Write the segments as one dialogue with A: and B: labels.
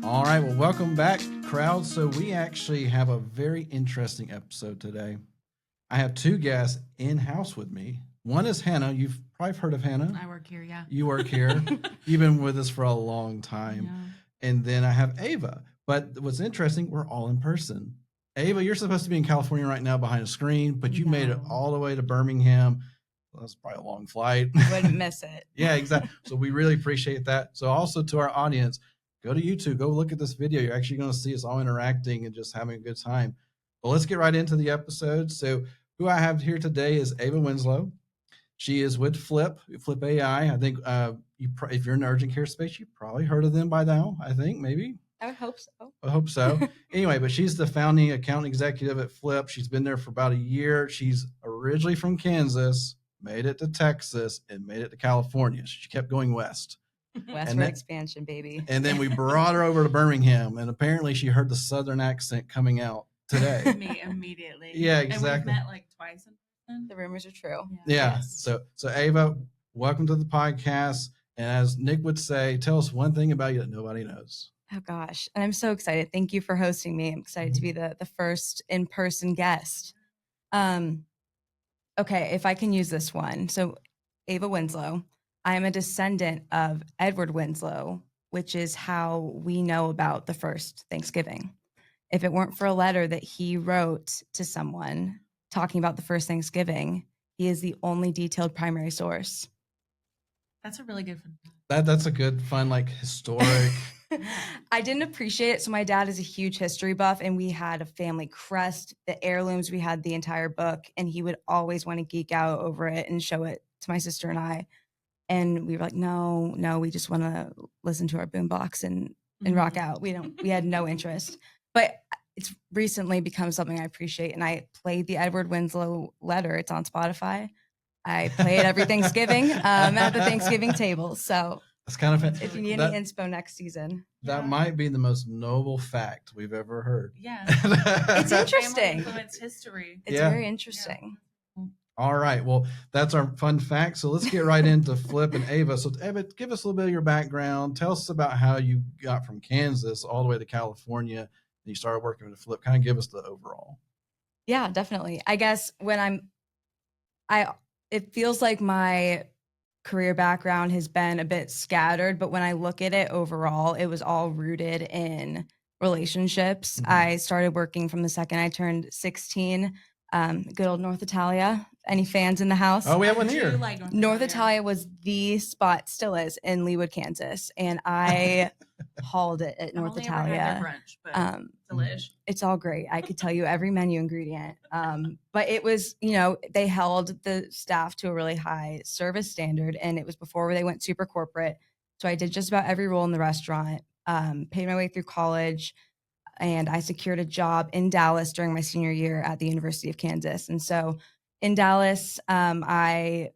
A: All right, well, welcome back, crowd. So we actually have a very interesting episode today. I have two guests in-house with me. One is Hannah. You've probably heard of Hannah.
B: I work here, yeah.
A: You work here. You've been with us for a long time.
B: Yeah.
A: And then I have Ava. But what's interesting, we're all in person. Ava, you're supposed to be in California right now behind a screen, but you made it
B: No.
A: all the way to Birmingham. Well, that's probably a long flight.
C: Wouldn't miss it.
A: Yeah, exactly. So we really appreciate that. So also to our audience, go to YouTube, go look at this video. You're actually going to see us all interacting and just having a good time. But let's get right into the episode. So who I have here today is Ava Winslow. She is with Flip AI. I think if you're in the urgent care space, you've probably heard of them by now. I think maybe.
C: I would hope so.
A: I hope so. Anyway, but she's the founding account executive at Flip. She's been there for about a year. She's originally from Kansas, made it to Texas, and made it to California. She kept going west.
C: Westward expansion, baby.
A: And then we brought her over to Birmingham, and apparently she heard the Southern accent coming out today.
B: Me immediately.
A: Yeah,
B: And
A: exactly.
B: we've met like twice in person.
C: The rumors are true.
A: Yeah.
C: Yes.
A: So Ava, welcome to the podcast. And as Nick would say, tell us one thing about you that nobody knows.
C: Oh gosh. And I'm so excited. Thank you for hosting me. I'm excited to be the first in-person guest. Okay, if I can use this one. So Ava Winslow, I am a descendant of Edward Winslow, which is how we know about the first Thanksgiving. If it weren't for a letter that he wrote to someone talking about the first Thanksgiving, he is the only detailed primary source.
B: That's a really good one.
A: That's a good, fun, like historic.
C: I didn't appreciate it. So my dad is a huge history buff, and we had a family crest, the heirlooms. We had the entire book, and he would always want to geek out over it and show it to my sister and I. And we were like, no, we just want to listen to our boombox and rock out. We had no interest, but it's recently become something I appreciate. And I played the Edward Winslow letter. It's on Spotify. I play it every Thanksgiving at the Thanksgiving table. So
A: that's kind of
C: if you need any inspo next season.
A: That might be the most noble fact we've ever heard.
B: Yeah.
C: It's interesting.
B: It's history.
C: It's very interesting.
B: Yeah.
A: All right. Well, that's our fun fact. So let's get right into Flip and Ava. So Ava, give us a little bit of your background. Tell us about how you got from Kansas all the way to California and you started working with Flip. Kind of give us the overall.
C: Yeah, definitely. I guess it feels like my career background has been a bit scattered, but when I look at it overall, it was all rooted in relationships. Mm-hmm. I started working from the second I turned 16. Good old North Italia. Any fans in the house?
A: Oh, we have one here.
C: Like North Italia was the spot, still is, in Leawood, Kansas, and I hauled it at North Italia.
B: Brunch, but delish.
C: It's all great. I could tell you every menu ingredient, but it was, they held the staff to a really high service standard, and it was before they went super corporate. So I did just about every role in the restaurant. Paid my way through college. And I secured a job in Dallas during my senior year at the University of Kansas. And so in Dallas, I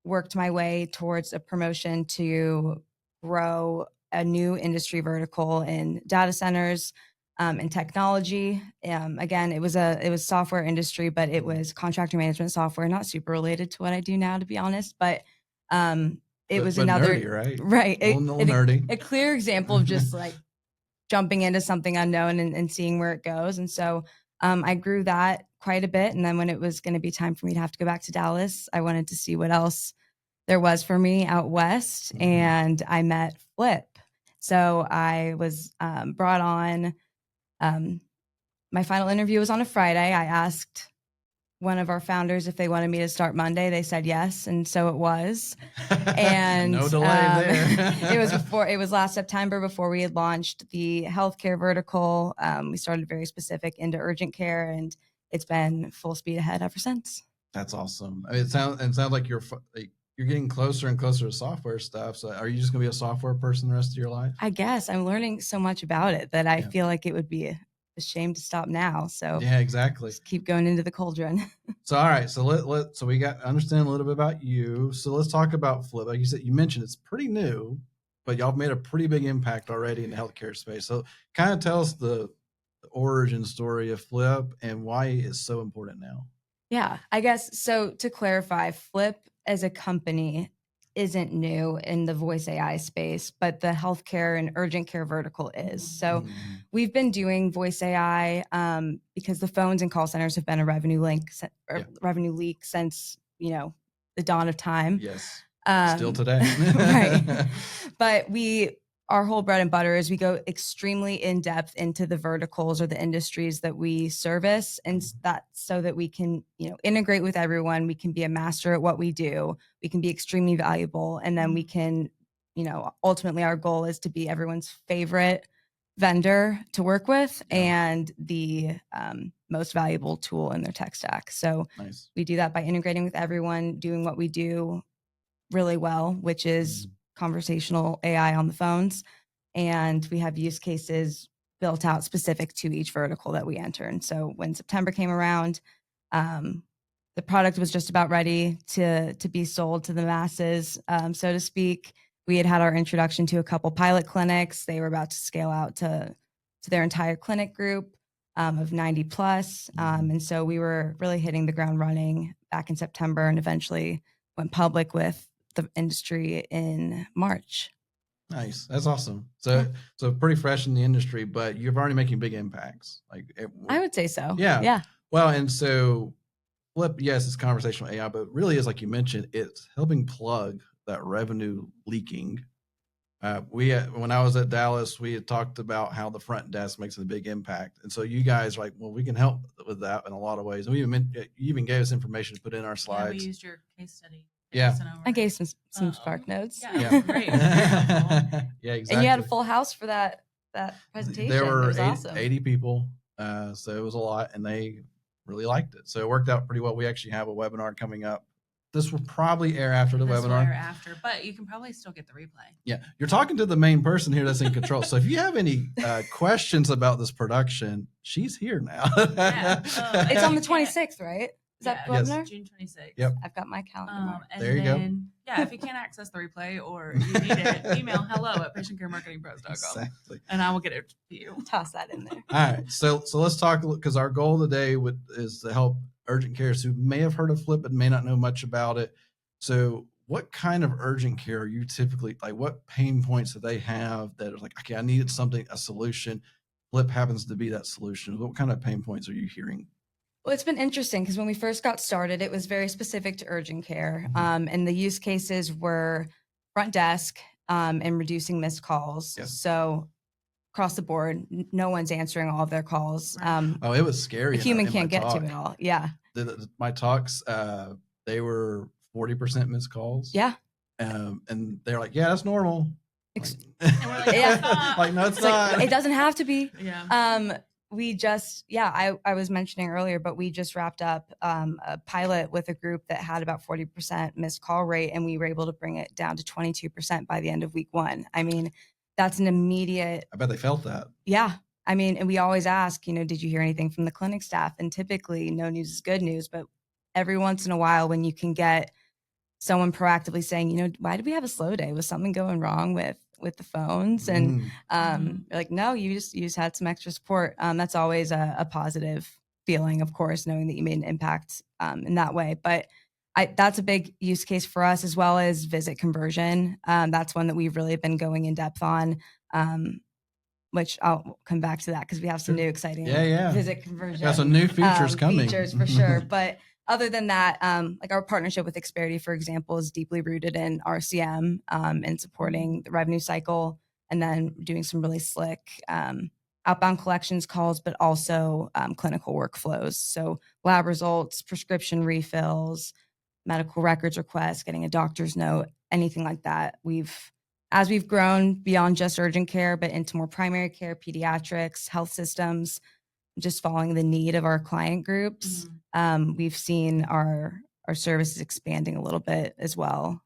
C: worked my way towards a promotion to grow a new industry vertical in data centers and technology. Again, it was software industry, but it was contractor management software, not super related to what I do now, to be honest. But it was another
A: nerdy,
C: right,
A: a little nerdy.
C: A clear example of just like jumping into something unknown and seeing where it goes. And so I grew that quite a bit. And then when it was going to be time for me to have to go back to Dallas, I wanted to see what else there was for me out west. Mm-hmm. And I met Flip. So I was brought on. My final interview was on a Friday. I asked one of our founders if they wanted me to start Monday. They said yes, and so it was. And
A: no delay there.
C: It was last September before we had launched the healthcare vertical. We started very specific into urgent care, and it's been full speed ahead ever since.
A: That's awesome. I mean, it sounds like you're getting closer and closer to software stuff. So are you just going to be a software person the rest of your life?
C: I guess I'm learning so much about it that I feel like it would be a shame to stop now. So
A: yeah, exactly.
C: Just keep going into the cauldron.
A: So all right, so so we got to understand a little bit about you. So let's talk about Flip. Like you said, you mentioned it's pretty new, but y'all made a pretty big impact already in the healthcare space. So kind of tell us the origin story of Flip and why it's so important now.
C: Yeah, I guess so. To clarify, Flip as a company isn't new in the voice AI space, but the healthcare and urgent care vertical is. So we've been doing voice AI because the phones and call centers have been a revenue revenue leak since, the dawn of time.
A: Yes. Still today.
C: Right. But our whole bread and butter is we go extremely in depth into the verticals or the industries that we service, and that so that we can, integrate with everyone. We can be a master at what we do. We can be extremely valuable, and then we can, ultimately our goal is to be everyone's favorite vendor to work with and the most valuable tool in their tech stack. So
A: nice.
C: We do that by integrating with everyone, doing what we do really well, which is conversational AI on the phones. And we have use cases built out specific to each vertical that we enter. And so when September came around, the product was just about ready to be sold to the masses, so to speak. We had our introduction to a couple pilot clinics. They were about to scale out to their entire clinic group of 90 plus. And so we were really hitting the ground running back in September and eventually went public with the industry in March.
A: Nice. That's awesome. So pretty fresh in the industry, but you're already making big impacts.
C: I would say so.
A: Yeah.
C: Yeah.
A: Well, and so Flip, yes, it's conversational AI, but really is, like you mentioned, it's helping plug that revenue leaking. When I was at Dallas, we had talked about how the front desk makes a big impact. And so you guys are like, well, we can help with that in a lot of ways. And you even gave us information to put in our slides.
B: Yeah, we used your case study.
A: Yeah.
C: I gave some Spark notes.
B: Yeah. Great.
A: Yeah, exactly.
C: And you had a full house for that presentation.
A: There were
C: awesome.
A: 80 people. So it was a lot, and they really liked it. So it worked out pretty well. We actually have a webinar coming up. This will probably air after the webinar.
B: But you can probably still get the replay.
A: Yeah. You're talking to the main person here that's in control. So if you have any questions about this production, she's here now.
C: It's on the 26th, right? Is that the webinar?
B: June 26th.
A: Yep.
C: I've got my calendar.
A: There you go.
B: Yeah, if you can't access the replay or you need it, email hello@patientcaremarketingpros.com.
A: Exactly.
B: And I will get it to you.
C: Toss that in there.
A: All right. So let's talk, because our goal today is to help urgent cares who may have heard of Flip but may not know much about it. So what kind of urgent care are you typically, like, what pain points do they have that are like, okay, I needed something, a solution. Flip happens to be that solution. What kind of pain points are you hearing?
C: Well, it's been interesting because when we first got started, it was very specific to urgent care. And the use cases were front desk and reducing missed calls. Yes. So across the board, no one's answering all of their calls.
A: It was scary.
C: A human can't get to it all. Yeah.
A: My talks, they were 40% missed calls.
C: Yeah.
A: And they're like, yeah, that's normal.
B: And we're like,
C: yeah.
A: Like, no, it's not.
C: Like, it doesn't have to be.
B: Yeah.
C: We just, I was mentioning earlier, but we just wrapped up a pilot with a group that had about 40% missed call rate, and we were able to bring it down to 22% by the end of week 1. I mean, that's an immediate.
A: I bet they felt that.
C: Yeah. I mean, and we always ask, did you hear anything from the clinic staff? And typically no news is good news, but every once in a while when you can get someone proactively saying, why did we have a slow day? Was something going wrong with the phones? And like, no, you just had some extra support. That's always a positive feeling, of course, knowing that you made an impact in that way. But that's a big use case for us, as well as visit conversion. That's one that we've really been going in depth on, which I'll come back to that because we have some new exciting visit conversion.
A: Got some new features coming.
C: Features for sure. But other than that, like our partnership with Experity, for example, is deeply rooted in RCM and supporting the revenue cycle, and then doing some really slick outbound collections calls, but also clinical workflows. So lab results, prescription refills, medical records requests, getting a doctor's note, anything like that. As we've grown beyond just urgent care, but into more primary care, pediatrics, health systems, just following the need of our client groups, we've seen our services expanding a little bit as well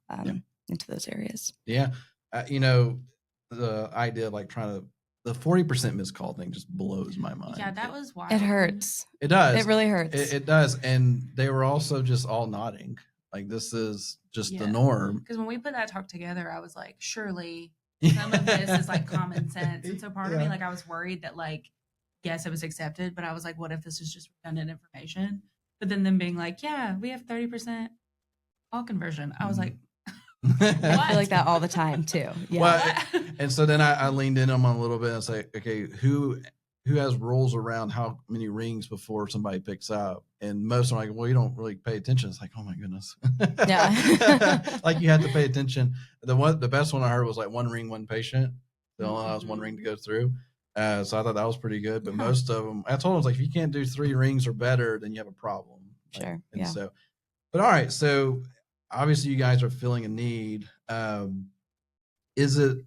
C: into those areas.
A: Yeah. The idea of like the 40% missed call thing just blows my mind.
B: Yeah, that was wild.
C: It hurts.
A: It does.
C: It really hurts.
A: It does. And they were also just all nodding. Like, this is just the norm.
B: Because when we put that talk together, I was like, surely some of this is like common sense. And so part of me, like, I was worried that, like, yes, it was accepted, but I was like, what if this is just redundant information? But then them being like, yeah, we have 30% call conversion. I was like,
C: I feel like that all the time too. Yeah.
A: Well, and so then I leaned in on them a little bit and say, okay, who has rules around how many rings before somebody picks up? And most are like, well, you don't really pay attention. It's like, oh my goodness.
C: Yeah.
A: Like you had to pay attention. The best one I heard was like 1 ring, 1 patient. They only allows 1 ring to go through. So I thought that was pretty good. But most of them, I told them, like, if you can't do 3 rings or better, then you have a problem. Like,
C: Sure.
A: And
C: Yeah.
A: so, but all right. So obviously you guys are filling a need. Is it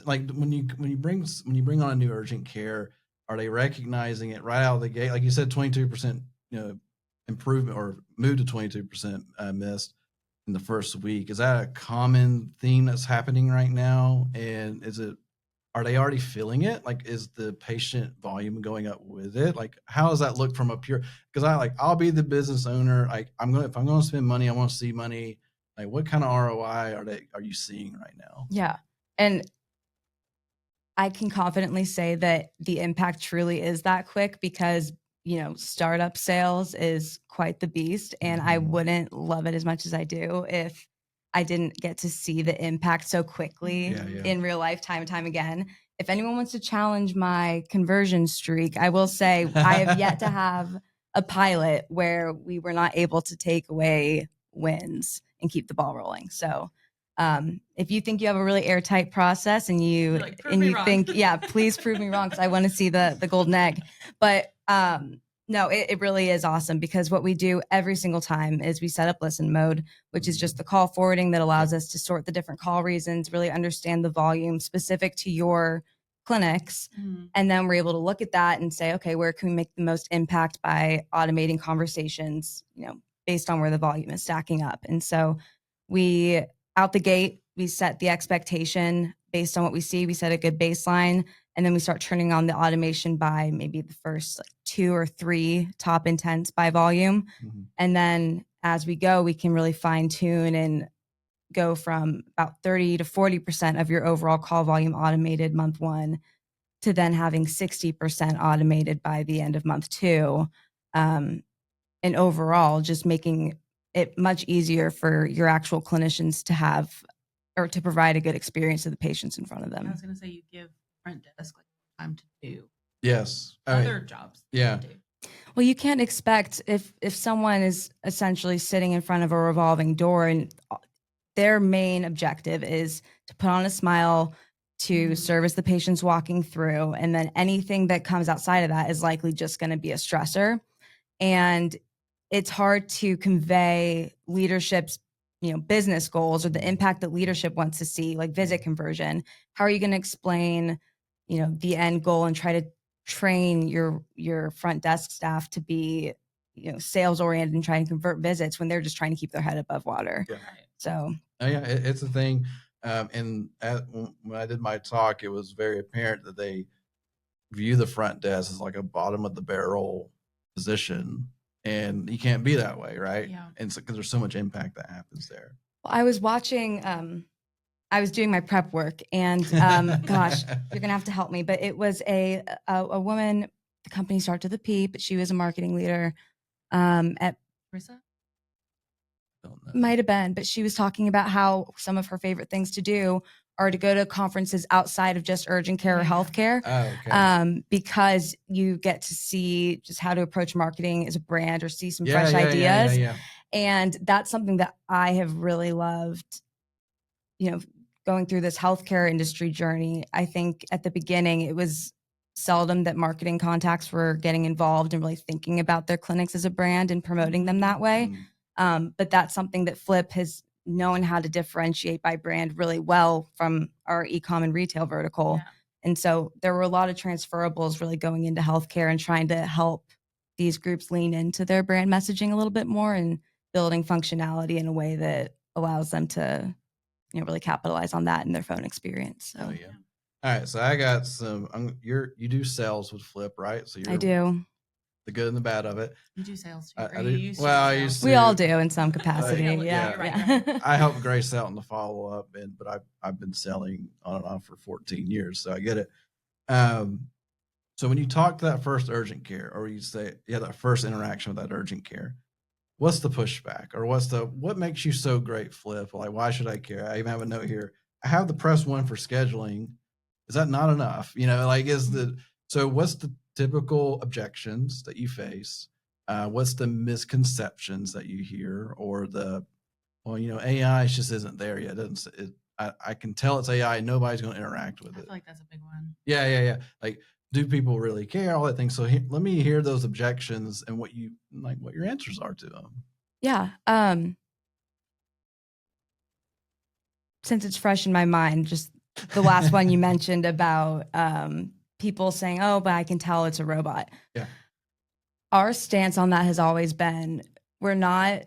A: like when you bring on a new urgent care, are they recognizing it right out of the gate? Like you said, 22%, improvement or move to 22% missed in the first week. Is that a common theme that's happening right now? And are they already feeling it? Like, is the patient volume going up with it? Like, how does that look from a pure? Because I'll be the business owner. Like, if I'm going to spend money, I want to see money. Like, what kind of ROI are you seeing right now?
C: Yeah. And I can confidently say that the impact truly is that quick because, startup sales is quite the beast. And I wouldn't love it as much as I do if I didn't get to see the impact so quickly in real life, time and time again. If anyone wants to challenge my conversion streak, I will say I have yet to have a pilot where we were not able to take away wins and keep the ball rolling. So if you think you have a really airtight process and you think, yeah, please prove me wrong because I want to see the golden egg. But no, it really is awesome because what we do every single time is we set up listen mode, which is just the call forwarding that allows us to sort the different call reasons, really understand the volume specific to your clinics. And then we're able to look at that and say, okay, where can we make the most impact by automating conversations, based on where the volume is stacking up. And so out the gate, we set the expectation based on what we see. We set a good baseline, and then we start turning on the automation by maybe the first 2 or 3 top intents by volume. And then as we go, we can really fine tune and go from about 30 to 40% of your overall call volume automated month 1 to then having 60% automated by the end of month 2. And overall, just making it much easier for your actual clinicians to have or to provide a good experience to the patients in front of them.
B: I was going to say you give front desk time to do
A: other
B: jobs.
A: Yeah.
C: Well, you can't expect if someone is essentially sitting in front of a revolving door and their main objective is to put on a smile, to service the patients walking through, and then anything that comes outside of that is likely just going to be a stressor. And it's hard to convey leadership's, business goals or the impact that leadership wants to see, like visit conversion. How are you going to explain, the end goal and try to train your front desk staff to be, sales oriented and try and convert visits when they're just trying to keep their head above water?
A: Yeah.
C: So,
A: it's a thing. And when I did my talk, it was very apparent that they view the front desk as like a bottom of the barrel position. And you can't be that way, right?
B: Yeah.
A: And so, because there's so much impact that happens there.
C: well, I was watching, I was doing my prep work, and gosh, you're gonna have to help me. But it was a woman. The company started with a P, but she was a marketing leader at
B: Risa?
C: might have been. But she was talking about how some of her favorite things to do are to go to conferences outside of just urgent care or healthcare.
A: Okay.
C: Because you get to see just how to approach marketing as a brand or see some fresh ideas. And that's something that I have really loved, going through this healthcare industry journey. I think at the beginning, it was seldom that marketing contacts were getting involved and really thinking about their clinics as a brand and promoting them that way. But that's something that Flip has known how to differentiate by brand really well from our e-com and retail vertical.
B: Yeah.
C: And so there were a lot of transferables really going into healthcare and trying to help these groups lean into their brand messaging a little bit more and building functionality in a way that allows them to, really capitalize on that in their phone experience. So.
A: All right. So I got some, you do sales with Flip, right? So
C: I do.
A: The good and the bad of it.
B: You do sales too.
A: I do. Well, I used to.
C: We all do in some capacity.
B: Yeah.
C: Yeah.
A: I helped Grace out in the follow up, but I've been selling on and off for 14 years, so I get it. So when you talk to that first urgent care, or you say that first interaction with that urgent care, what's the pushback, or what makes you so great, Flip? Like, why should I care? I even have a note here. I have the press one for scheduling. Is that not enough? Like, so what's the typical objections that you face? What's the misconceptions that you hear, or AI just isn't there yet. I can tell it's AI. Nobody's going to interact with
B: I
A: it.
B: feel like that's a big one.
A: Yeah. Like, do people really care? All that thing. So let me hear those objections and what your answers are to them.
C: Yeah. Since it's fresh in my mind, just the last one you mentioned about people saying, "Oh, but I can tell it's a robot."
A: Yeah.
C: Our stance on that has always been, we're not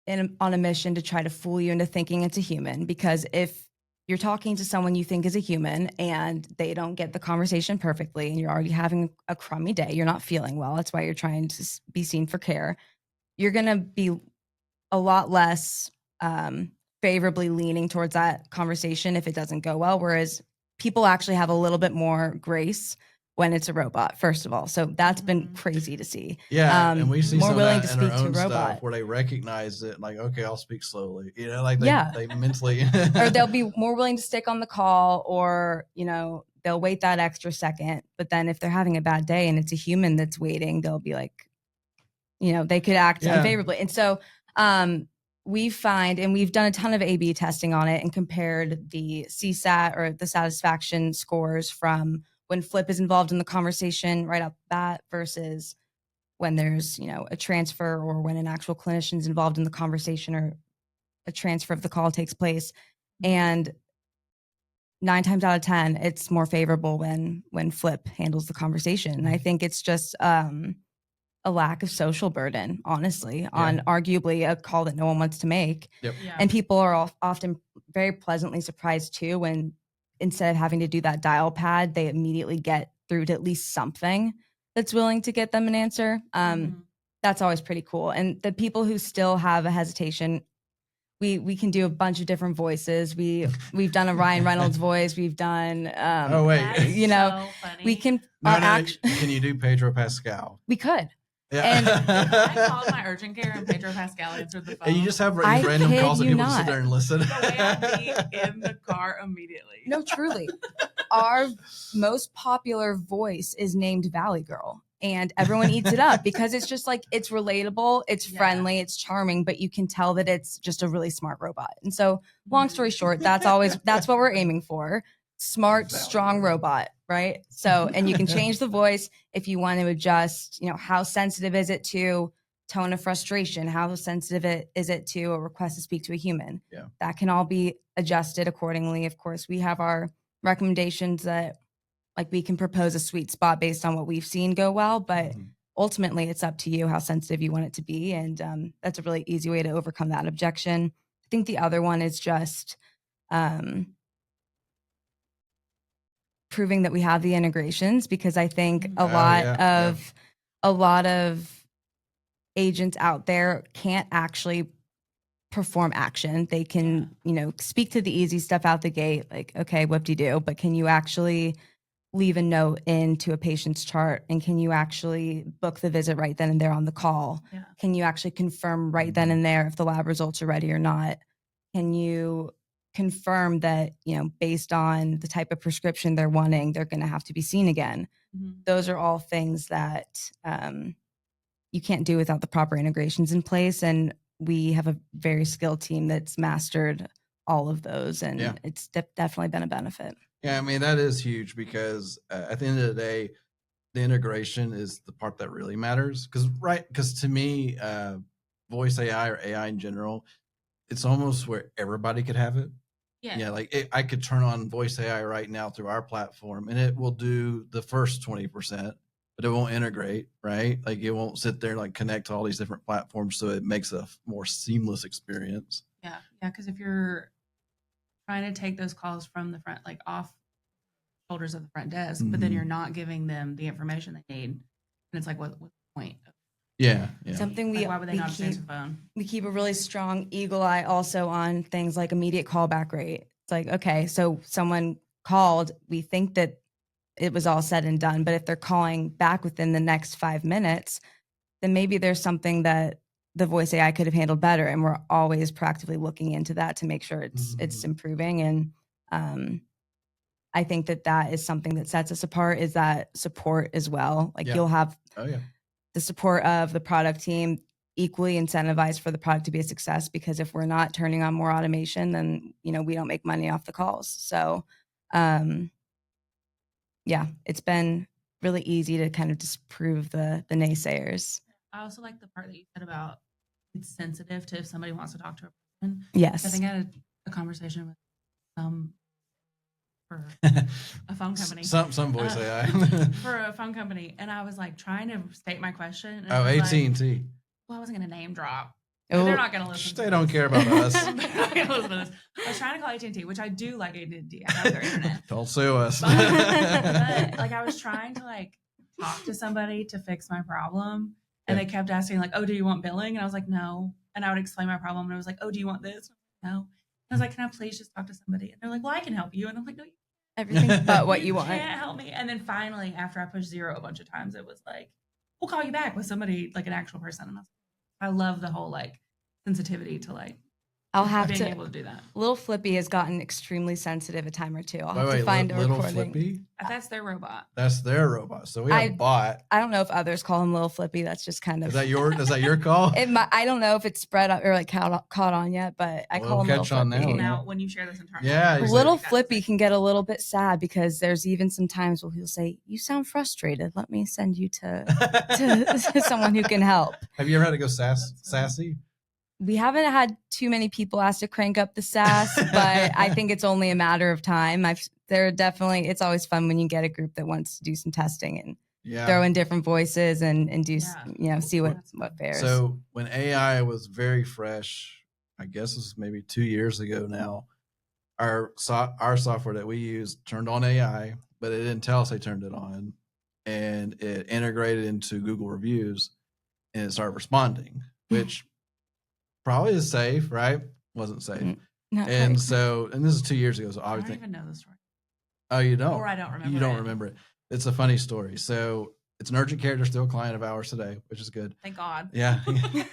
C: on a mission to try to fool you into thinking it's a human, because if you're talking to someone you think is a human and they don't get the conversation perfectly and you're already having a crummy day, you're not feeling well, that's why you're trying to be seen for care, you're going to be a lot less favorably leaning towards that conversation if it doesn't go well. Whereas people actually have a little bit more grace when it's a robot, first of all. So that's been crazy to see.
A: Yeah, and we see
C: more
A: some
C: willing
A: of that
C: to
A: in our
C: speak to a
A: own
C: robot
A: stuff where they recognize it, like, okay, I'll speak slowly. Like
C: Yeah.
A: they mentally,
C: or they'll be more willing to stick on the call, or they'll wait that extra second. But then if they're having a bad day and it's a human that's waiting, they'll be like, they could act
A: Yeah.
C: unfavorably. And so we find, and we've done a ton of A/B testing on it and compared the CSAT, or the satisfaction scores, from when Flip is involved in the conversation right off the bat versus when there's a transfer, or when an actual clinician is involved in the conversation, or a transfer of the call takes place. And 9 times out of 10, it's more favorable when Flip handles the conversation. And I think it's just a lack of social burden, honestly, on arguably a call that no one wants to make.
A: Yep.
B: Yeah.
C: And people are often very pleasantly surprised too, when instead of having to do that dial pad, they immediately get through to at least something that's willing to get them an answer. That's always pretty cool. And the people who still have a hesitation, we can do a bunch of different voices. We've done a Ryan Reynolds voice. We've done
A: oh wait,
B: That is so funny.
C: we can
A: can you do Pedro Pascal?
C: we could.
A: Yeah.
C: And
B: I called my urgent care and Pedro Pascal answered the phone.
A: And you just have
C: I
A: random
C: kid
A: calls that
C: you
A: people just sit
C: not.
A: there and listen.
B: the way I'd be in the car immediately.
C: No, truly. Our most popular voice is named Valley Girl, and everyone eats it up because it's just like, it's relatable, it's friendly, it's charming, but you can tell that it's just a really smart robot. And so, long story short, that's what we're aiming for. Smart, strong robot, right? So, and you can change the voice if you want to adjust, how sensitive is it to tone of frustration? How sensitive is it to a request to speak to a human?
A: Yeah.
C: That can all be adjusted accordingly. Of course, we have our recommendations that, like, we can propose a sweet spot based on what we've seen go well, but ultimately it's up to you how sensitive you want it to be. And that's a really easy way to overcome that objection. I think the other one is just proving that we have the integrations, because I think a lot of agents out there can't actually perform action. They can, speak to the easy stuff out the gate, like, okay, whoop-de-doo, but can you actually leave a note into a patient's chart? And can you actually book the visit right then and there on the call?
B: Yeah.
C: Can you actually confirm right then and there if the lab results are ready or not? Can you confirm that, based on the type of prescription they're wanting, they're going to have to be seen again? Those are all things that you can't do without the proper integrations in place. And we have a very skilled team that's mastered all of those. And it's definitely been a benefit.
A: Yeah, I mean, that is huge, because at the end of the day, the integration is the part that really matters. Because to me, voice AI, or AI in general, it's almost where everybody could have it. Yeah, like I could turn on voice AI right now through our platform, and it will do the first 20%, but it won't integrate, right? Like, it won't sit there and like connect to all these different platforms, so it makes a more seamless experience.
B: Yeah, because if you're trying to take those calls from the front, like off shoulders of the front desk, but then you're not giving them the information they need, and it's like, what's the point?
A: Yeah.
C: Something
B: why would they not just answer the phone?
C: We keep a really strong eagle eye also on things like immediate callback rate. It's like, okay, so someone called, we think that it was all said and done, but if they're calling back within the next 5 minutes, then maybe there's something that the voice AI could have handled better. And we're always proactively looking into that to make sure it's
A: Mhm.
C: improving. And I think that is something that sets us apart, is that support as well. Like
A: Yeah.
C: you'll have
A: Oh yeah.
C: the support of the product team equally incentivized for the product to be a success, because if we're not turning on more automation, then we don't make money off the calls. So yeah, it's been really easy to kind of disprove the naysayers.
B: I also like the part that you said about it's sensitive to if somebody wants to talk to a person. I
C: Yes.
B: think I had a conversation with for a phone company.
A: Some voice AI.
B: For a phone company, and I was like trying to state my question. And
A: Oh,
B: it was like,
A: AT&T.
B: well, I wasn't going to name drop.
C: Oh.
B: They're not going to listen.
A: They
B: to
A: don't
B: this.
A: care about us.
B: They're not going to listen to this. I was trying to call AT&T, which I do like AT&T. I have their internet.
A: Don't sue us.
B: But like I was trying to like talk to somebody to fix my problem, and they kept asking like, "Oh, do you want billing?" And I was like, "No." And I would explain my problem, and I was like, "Oh, do you want this?" No. And I was like, "Can I please just talk to somebody?" And they're like, "Well, I can help you." And I'm like, "No,
C: Everything but what you want.
B: can't help me." And then finally, after I pushed 0 a bunch of times, it was like, "We'll call you back with somebody like an actual person." And I love the whole like sensitivity to like
C: I'll have
B: being
C: to.
B: able to do that.
C: Little Flippy has gotten extremely sensitive a time or two. I'll have to
A: Wait,
C: find a
A: Little
C: recording.
A: Flippy?
B: That's their robot.
A: That's their robot. So we have a bot.
C: I don't know if others call him Little Flippy. That's just kind of.
A: Is that your call?
C: I don't know if it's spread up or like caught on yet, but I call him
A: catch
C: Little
A: on
C: Flippy.
A: now.
B: Now, when you share this internally,
A: Yeah,
C: Little Flippy can get a little bit sad, because there's even some times where he'll say, "You sound frustrated. Let me send you to someone who can help."
A: Have you ever had to go sassy?
C: We haven't had too many people ask to crank up the sass, but I think it's only a matter of time. It's always fun when you get a group that wants to do some testing and throw in different voices and do, see what fares.
A: So when AI was very fresh, I guess this was maybe 2 years ago now, our software that we used turned on AI, but it didn't tell us they turned it on, and it integrated into Google reviews, and it started responding, which probably is safe, right? Wasn't safe.
C: Not
A: and
C: quite.
A: so, and this is 2 years ago, so
B: I
A: obviously.
B: don't even know the story.
A: Oh, you don't?
B: Or I don't remember.
A: You don't remember it. It's a funny story. So it's an urgent care. They're still a client of ours today, which is good.
B: Thank God.
A: Yeah,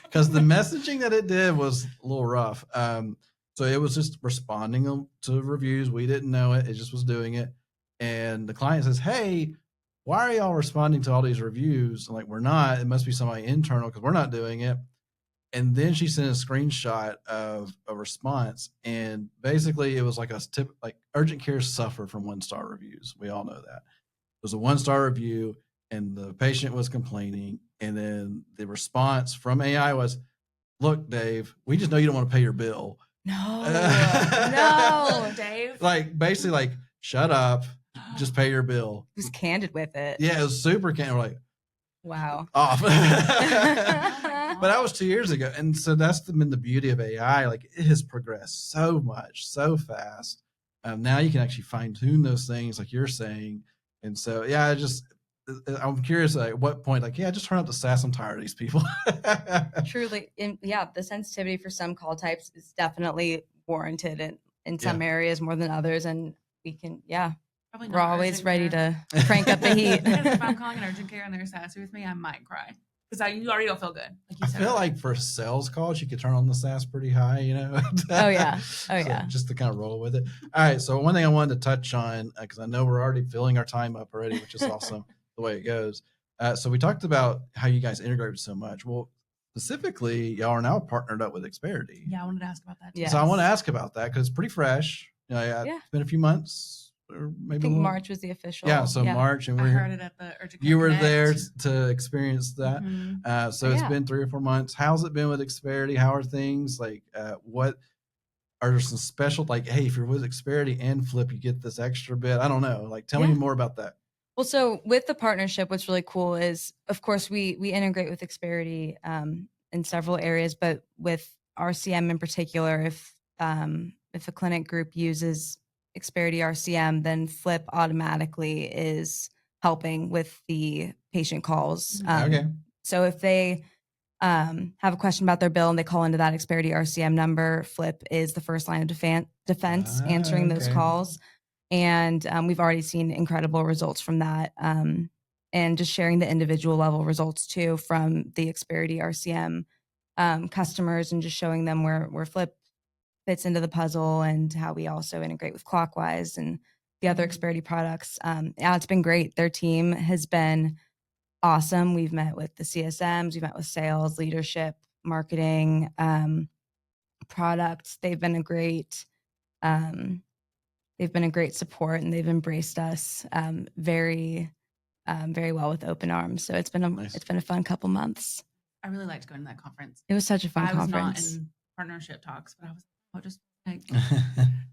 A: because the messaging that it did was a little rough. So it was just responding to reviews. We didn't know it. It just was doing it. And the client says, "Hey, why are y'all responding to all these reviews?" I'm like, "We're not. It must be somebody internal because we're not doing it." And then she sent a screenshot of a response, and basically it was like like urgent care suffer from 1-star reviews. We all know that. It was a 1-star review, and the patient was complaining, and then the response from AI was, "Look, Dave, we just know you don't want to pay your bill."
C: No,
B: Dave.
A: Like basically, like, shut up, just pay your bill.
C: He was candid with it.
A: Yeah, it was super candid. We're like,
C: wow,
A: off. But that was 2 years ago, and so that's been the beauty of AI. Like, it has progressed so much, so fast. Now you can actually fine tune those things, like you're saying. And so, yeah, I'm curious, like, at what point, like, just turn up the sass. I'm tired of these people.
C: Truly, the sensitivity for some call types is definitely warranted in some areas more than others, and we can,
B: Probably
C: we're always ready to crank up the heat.
B: Because if I'm calling an urgent care and they're sassy with me, I might cry. Because you already don't feel good. Like you
A: I
B: said
A: feel
B: earlier.
A: like for sales calls, you could turn on the sass pretty high,
C: Oh, yeah.
A: Just to kind of roll with it. All right. So one thing I wanted to touch on, because I know we're already filling our time up already, which is awesome the way it goes. So we talked about how you guys integrate so much. Well, specifically, y'all are now partnered up with Experity.
B: Yeah, I wanted to ask about that too.
C: Yes.
A: So I want to ask about that because it's pretty fresh. It's been a few months. Or maybe
C: I think March was the official.
A: Yeah, so March, and
B: I heard it at the urgent care.
A: you were
B: Connect.
A: there to experience that.
B: Mm-hmm.
A: So it's been 3 or 4 months. How's it been with Experity? How are things? Like, what are there some special, like, hey, if you're with Experity and Flip, you get this extra bit? I don't know. Like, tell me more about that.
C: Well, so with the partnership, what's really cool is, of course, we integrate with Experity in several areas, but with RCM in particular, if a clinic group uses Experity RCM, then Flip automatically is helping with the patient calls.
A: Okay.
C: So if they have a question about their bill and they call into that Experity RCM number, Flip is the first line of defense answering those calls. And we've already seen incredible results from that. And just sharing the individual level results too from the Experity RCM customers and just showing them where Flip fits into the puzzle and how we also integrate with Clockwise and the other Experity products. Yeah, it's been great. Their team has been awesome. We've met with the CSMs, we've met with sales, leadership, marketing, products. They've been a great support, and they've embraced us very well with open arms. So it's been
A: Nice.
C: a fun couple months.
B: I really liked going to that conference.
C: It was such a fun
B: I was
C: conference.
B: not in partnership talks, but I was just like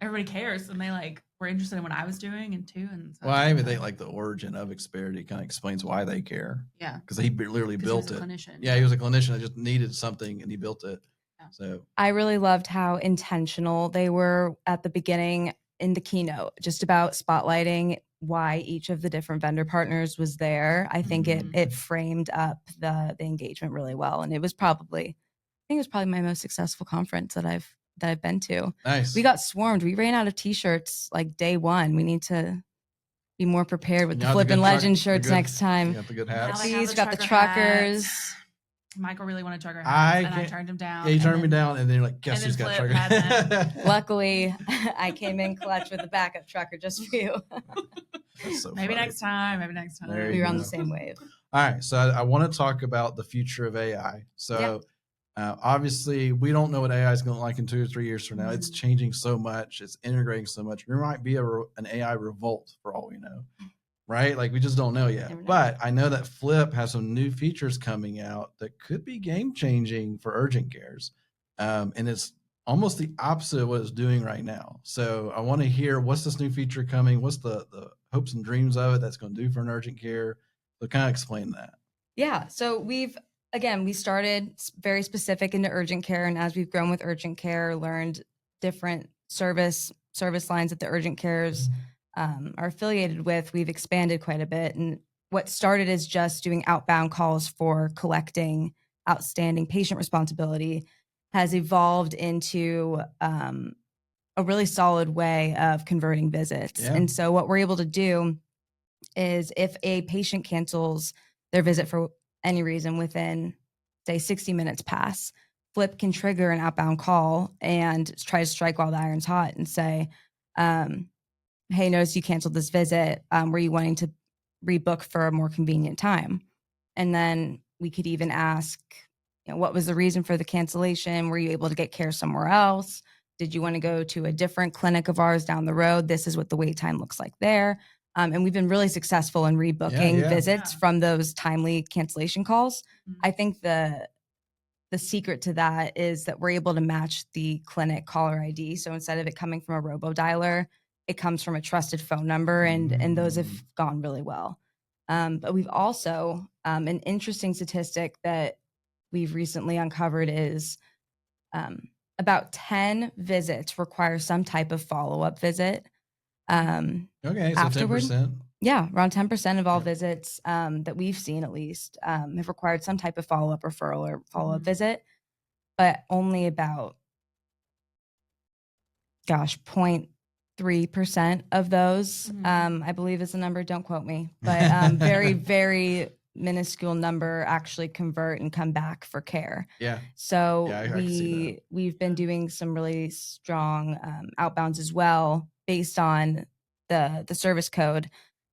B: everybody cares, and they like were interested in what I was doing and too. And so
A: Well, I even think like the origin of Experity kind of explains why they care.
B: yeah,
A: Because he literally
B: 'cause
A: built
B: he was
A: it.
B: a clinician.
A: Yeah, he was a clinician that just needed something and he built it.
B: Yeah.
A: So
C: I really loved how intentional they were at the beginning in the keynote, just about spotlighting why each of the different vendor partners was there. I think it framed up the engagement really well, and it was probably my most successful conference that I've been to.
A: nice.
C: We got swarmed. We ran out of t-shirts like day one. We need to be more prepared with
A: You
C: the
A: got
C: Flip
A: good
C: and
A: truck-
C: Legend
A: the
C: shirts
A: good-
C: next time.
A: You got the good
B: Now
A: hats.
B: they have
C: Please, got the
B: trucker
C: truckers.
B: hats. Michael really wanted trucker
A: I
B: hats, and I
A: can't-
B: turned him down.
A: Yeah, you
B: and
A: turned me
B: then-
A: down, and then you're like, guess
B: and
A: who's
B: then
A: got
B: Flip
A: trucker?
B: had
C: Luckily, I came in clutch with a backup trucker just for you.
A: That's so
B: Maybe
A: funny.
B: next time. Maybe next time.
A: There
C: We
A: you
C: were on
A: go.
C: the same wave.
A: All right, so I want to talk about the future of AI. So obviously, we don't know what AI is going to look like in 2 or 3 years from now. It's changing so much. It's integrating so much. There might be an AI revolt for all we know, right? Like we just don't know yet.
C: Never know.
A: But I know that Flip has some new features coming out that could be game changing for urgent cares, and it's almost the opposite of what it's doing right now. So I want to hear what's this new feature coming? What's the hopes and dreams of it that's going to do for an urgent care? So kind of explain that.
C: Yeah. So we started very specific into urgent care. And as we've grown with urgent care, learned different service lines that the urgent cares are affiliated with, we've expanded quite a bit. And what started as just doing outbound calls for collecting outstanding patient responsibility has evolved into a really solid way of converting visits.
A: Yeah.
C: And so what we're able to do is if a patient cancels their visit for any reason within, say, 60 minutes pass, Flip can trigger an outbound call and try to strike while the iron's hot and say, hey, notice you canceled this visit. Were you wanting to rebook for a more convenient time? And then we could even ask, what was the reason for the cancellation? Were you able to get care somewhere else? Did you want to go to a different clinic of ours down the road? This is what the wait time looks like there. And we've been really successful in rebooking visits from those timely cancellation calls. I think the secret to that is that we're able to match the clinic caller ID. So instead of it coming from a robo-dialer, it comes from a trusted phone number, and those have gone really well. But we've also, an interesting statistic that we've recently uncovered is about 10 visits require some type of follow-up visit.
A: Okay, so
C: Afterward?
A: 10%.
C: Yeah, around 10% of all visits that we've seen at least have required some type of follow-up referral or follow-up visit, but only about, 0.3% of those, I believe is the number, don't quote me, but very, very minuscule number actually convert and come back for care.
A: Yeah.
C: So
A: Yeah, I can see
C: we've been doing some really strong outbounds as well based on the service code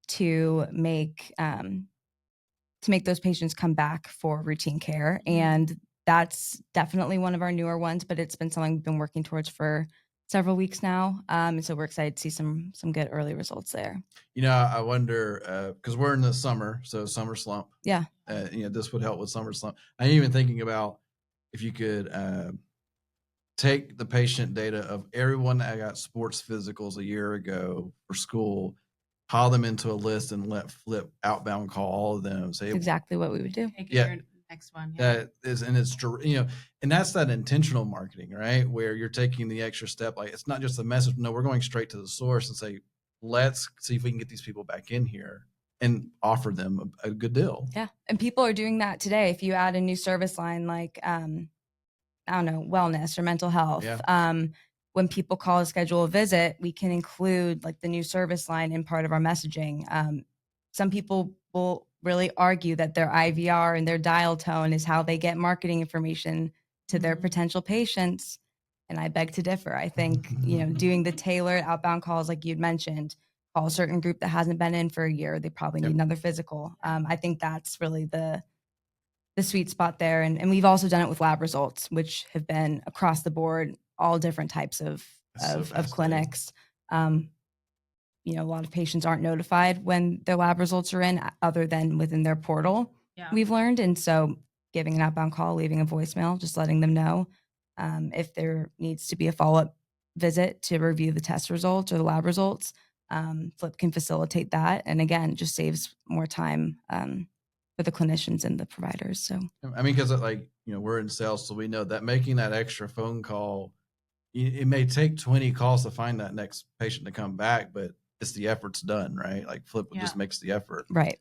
C: to make those patients come back for routine care. And that's definitely one of our newer ones, but it's been something we've been working towards for several weeks now. And so we're excited to see some good early results there.
A: I wonder, because we're in the summer, so summer slump.
C: Yeah.
A: This would help with summer slump. I'm even thinking about if you could take the patient data of everyone that got sports physicals a year ago for school, pile them into a list, and let Flip outbound call all of them. Say
C: That's exactly what we would do.
B: Take
A: Yeah.
B: your next one.
A: that is, and it's and that's that intentional marketing, right? Where you're taking the extra step. Like it's not just a message. No, we're going straight to the source and say, let's see if we can get these people back in here and offer them a good deal.
C: Yeah. And people are doing that today. If you add a new service line like, I don't know, wellness or mental health, when people call to schedule a visit, we can include like the new service line in part of our messaging. Some people will really argue that their IVR and their dial tone is how they get marketing information to their
B: Mhm.
C: potential patients. And I beg to differ. I think, doing the tailored outbound calls, like you'd mentioned, call a certain group that hasn't been in for a year, they probably need
A: Yep.
C: another physical. I think that's really the sweet spot there. And we've also done it with lab results, which have been across the board, all different types of
A: That's so
C: of
A: fascinating.
C: clinics. A lot of patients aren't notified when their lab results are in, other than within their portal.
B: Yeah.
C: We've learned, and so giving an outbound call, leaving a voicemail, just letting them know if there needs to be a follow-up visit to review the test results or the lab results. Flip can facilitate that, and again, just saves more time for the clinicians and the providers. So
A: I mean, because we're in sales, so we know that making that extra phone call, it may take 20 calls to find that next patient to come back, but it's the effort's done, right? Like Flip just
B: Yeah.
A: makes the effort.
C: right.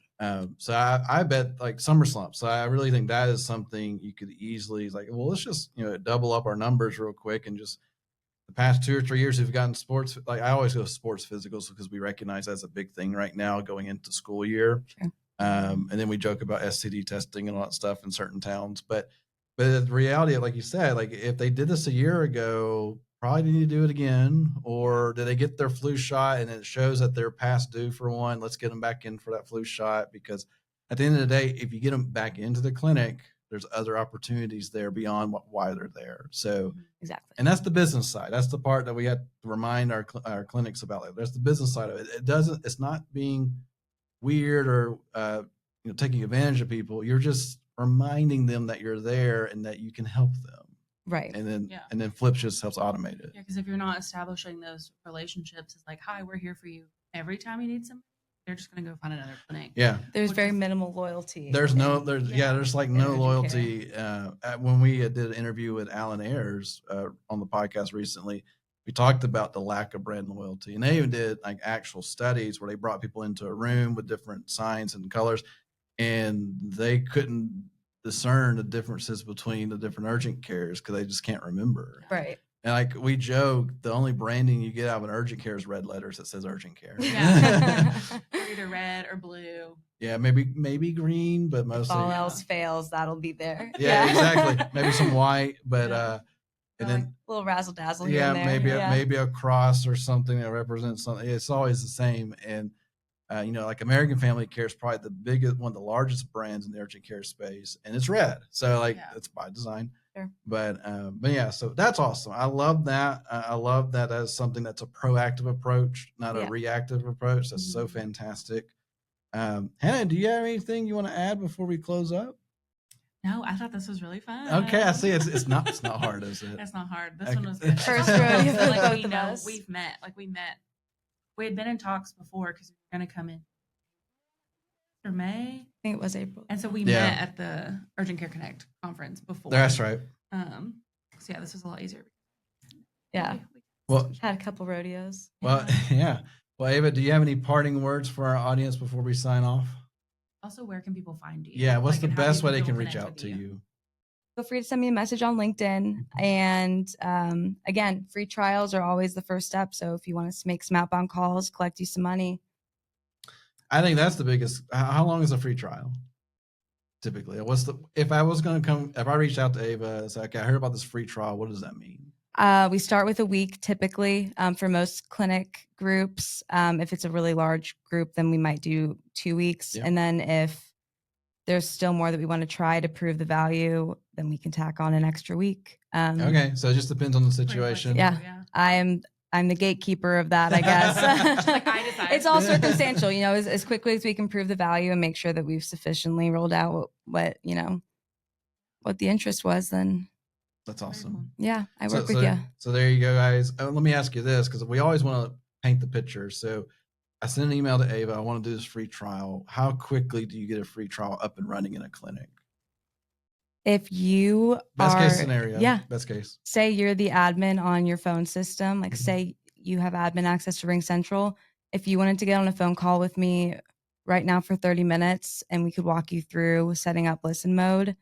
A: So I bet like summer slump. So I really think that is something you could easily well, let's just, double up our numbers real quick. And just the past 2 or 3 years, we've gotten sports. Like I always go to sports physicals because we recognize that's a big thing right now going into school year.
C: Sure.
A: And then we joke about STD testing and all that stuff in certain towns. But the reality, like you said, like if they did this a year ago, probably need to do it again. Or did they get their flu shot and it shows that they're past due for one? Let's get them back in for that flu shot, because at the end of the day, if you get them back into the clinic, there's other opportunities there beyond why they're there. So
C: Exactly.
A: and that's the business side. That's the part that we have to remind our clinics about. Like, there's the business side of it. It's not being weird or taking advantage of people. You're just reminding them that you're there and that you can help them.
C: Right.
A: And
B: Yeah.
A: then Flip just helps automate it.
B: Yeah, because if you're not establishing those relationships, it's like, hi, we're here for you every time you need something. They're just going to go find another clinic.
A: Yeah.
C: There's
B: Which
C: very
B: is-
C: minimal loyalty.
A: There's
B: Yeah.
A: there's like
C: in
A: no
C: urgent
A: loyalty. When we did an interview with Alan Ayers on the podcast recently, we talked about the lack of brand loyalty, and they even did like actual studies where they brought people into a room with different signs and colors, and they couldn't discern the differences between the different urgent cares because they just can't remember.
C: Right.
A: And like we joke, the only branding you get out of an urgent care is red letters that says urgent care.
B: Yeah. They're either red or blue.
A: Yeah, maybe green, but
C: If
A: mostly.
C: all else fails, that'll be there.
A: Yeah, exactly. Maybe some white, but
B: Yeah.
A: and
C: Like
A: then
C: a little razzle dazzle.
A: yeah,
C: here and
A: maybe
C: there.
A: maybe a cross or something that represents something. It's always the same. And like American Family Care is probably the biggest, one of the largest brands in the urgent care space, and it's red, so like it's by design.
C: Sure.
A: But yeah, so that's awesome. I love that. I love that as something that's a proactive approach, not a
C: Yeah.
A: reactive approach. That's so
B: Mhm.
A: fantastic. Hannah, do you have anything you want to add before we close up?
B: No, I thought this was really fun.
A: Okay, I see. It's not hard, is it?
B: It's not hard. This
A: Okay.
B: one was good.
C: First
B: Also,
C: rodeo
B: so,
C: for
B: like,
C: both
B: we
C: of
B: know
C: us.
B: we met. We had been in talks before because we were going to come in for May,
C: I think it was April.
B: and so we
A: Yeah.
B: met at the Urgent Care Connect conference before.
A: That's right.
B: So yeah, this was a lot easier.
C: Yeah.
A: Well,
C: Had a couple rodeos.
A: well, yeah. Well, Ava, do you have any parting words for our audience before we sign off?
B: Also, where can people find you?
A: Yeah, what's the
B: and how
A: best way they
B: people
A: can reach
B: connect
A: out
B: with
A: to you?
C: Feel free to send me a message on LinkedIn. And again, free trials are always the first step. So if you want us to make some outbound calls, collect you some money.
A: I think that's the biggest. How long is a free trial? Typically, if I reached out to Ava and said, okay, I heard about this free trial, what does that mean?
C: We start with a week typically for most clinic groups. If it's a really large group, then we might do 2 weeks.
A: Yeah.
C: And then if there's still more that we want to try to prove the value, then we can tack on an extra week.
A: Okay, so it just depends on the situation.
C: Yeah. I'm the gatekeeper of that, I guess.
B: Like I decide.
C: It's all circumstantial, as quickly as we can prove the value and make sure that we've sufficiently rolled out what the interest was, then
A: That's awesome.
C: yeah, I work with you.
A: So there you go, guys. Let me ask you this, because we always want to paint the picture. So I sent an email to Ava. I want to do this free trial. How quickly do you get a free trial up and running in a clinic?
C: If you
A: Best
C: are,
A: case scenario.
C: yeah,
A: Best case.
C: say you're the admin on your phone system, like say you have admin access to Ring Central. If you wanted to get on a phone call with me right now for 30 minutes and we could walk you through setting up listen mode,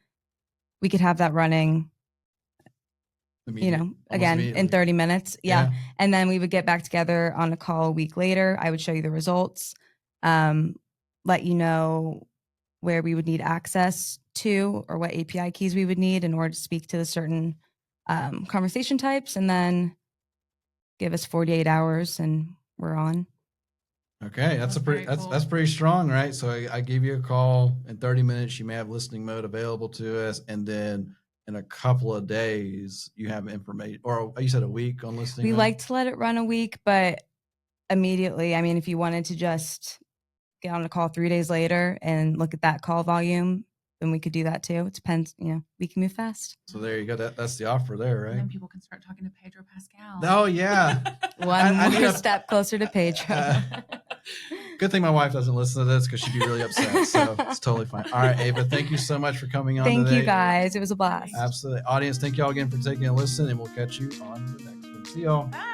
C: we could have that running,
A: Almost
C: again, in
A: immediately.
C: 30 minutes. Yeah. And then we would get back together on a call a week later. I would show you the results, let you know where we would need access to or what API keys we would need in order to speak to the certain conversation types, and then give us 48 hours and we're on.
A: Okay,
B: That's very cool.
A: that's pretty strong, right? So I give you a call in 30 minutes. You may have listening mode available to us, and then in a couple of days you have information, or you said a week on listening.
C: We
A: mode?
C: like to let it run a week, but immediately, I mean, if you wanted to just get on a call 3 days later and look at that call volume, then we could do that too. It depends, we can move fast.
A: So there you go. That's the offer there,
B: And
A: right?
B: then people can start talking to Pedro Pascal.
A: Oh yeah.
C: One
A: I need
C: more
A: a-
C: step closer to Pedro.
A: Good thing my wife doesn't listen to this because she'd be really upset. So it's totally fine. All right, Ava, thank you so much for coming on
C: Thank
A: today.
C: you guys. It was a blast.
A: Absolutely. Audience, thank you all again for taking a listen, and we'll catch you on the next one. See y'all.
B: Bye.